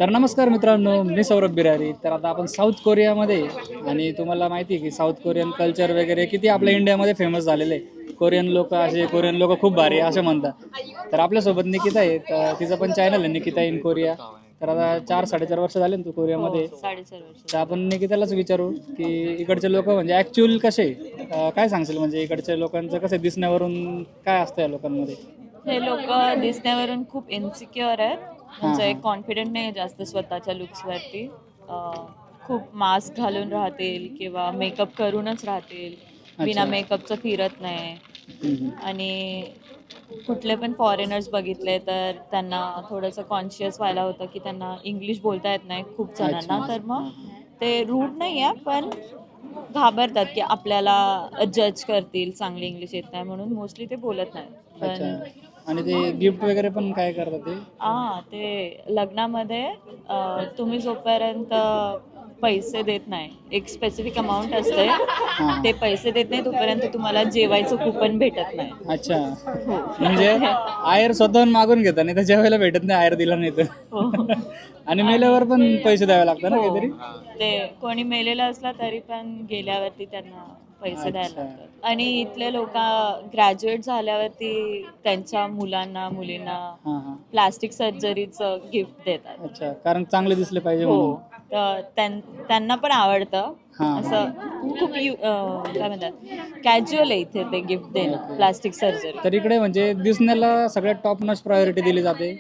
तर नमस्कार मित्रांनो, मी सौरभ बिरारी. तर आता आपण साऊथ कोरियामध्ये आणि तुम्हाला माहिती आहे की साऊथ कोरियन कल्चर वगैरे किती आपल्या इंडियामध्ये फेमस झालेलं आहे. कोरियन लोक खूप भारी आहे असे म्हणतात. तर आपल्यासोबत निकिता आहे, तर तिचं पण चॅनल आहे निकिता इन कोरिया. तर आता 4-4.5 वर्ष झाले ना तू कोरियामध्ये. 4.5 वर्ष तर आपण निकितालाच विचारू की इकडचे लोक म्हणजे ॲक्च्युअल कसे आहे? काय सांगशील म्हणजे इकडच्या लोकांचं कसं दिसण्यावरून काय असतं या लोकांमध्ये? हे लोक दिसण्यावरून खूप इन्सिक्युअर आहेत. हां म्हणजे हां. कॉन्फिडंट नाही जास्त स्वतःच्या लुक्सवरती. खूप मास्क घालून राहतील किंवा मेकअप करूनच राहतील. बिना अच्छा. मेकअपचं फिरत नाही. हम्म. आणि कुठले पण फॉरेनर्स बघितले तर त्यांना थोडंसं कॉन्शियस व्हायला होतं की त्यांना इंग्लिश बोलता येत नाही खूप अच्छा. जणांना. तर मग ते रूढ नाही आहे, पण घाबरतात की आपल्याला जज करतील, चांगली इंग्लिश येत नाही म्हणून मोस्टली ते बोलत नाही. अच्छा. पण आणि ते गिफ्ट वगैरे पण काय करतात ते? ते लग्नामध्ये तुम्ही जोपर्यंत पैसे देत नाही, एक स्पेसिफिक अमाऊंट असते, हां हां. ते पैसे देत नाही तोपर्यंत तुम्हाला जेवायचं कुपन भेटत नाही. अच्छा. हो. म्हणजे आयर स्वतःहून मागून घेता नाही तर जेवायला भेटत नाही आयर दिला नाही हो. तर. आणि आणि मेल्यावर पण पैसे द्यावे लागतात ना हो, काहीतरी? ते कोणी मेलेलं असला तरी पण गेल्यावरती त्यांना पैसे द्यायला अच्छा. लागतात. आणि इथले लोक ग्रॅज्युएट झाल्यावरती त्यांच्या मुलांना मुलींना हां हां. प्लास्टिक सर्जरीचं गिफ्ट देतात. अच्छा. कारण चांगले दिसले पाहिजे हो. म्हणून. तर त्यांना पण आवडतं. हां हां. असं खूप काय म्हणतात, कॅज्युअल आहे इथे ते गिफ्ट देणं, ओके. Plastic surgery. तर इकडे म्हणजे दिसण्याला सगळ्यात टॉप नॉच प्रायोरिटी दिली जाते.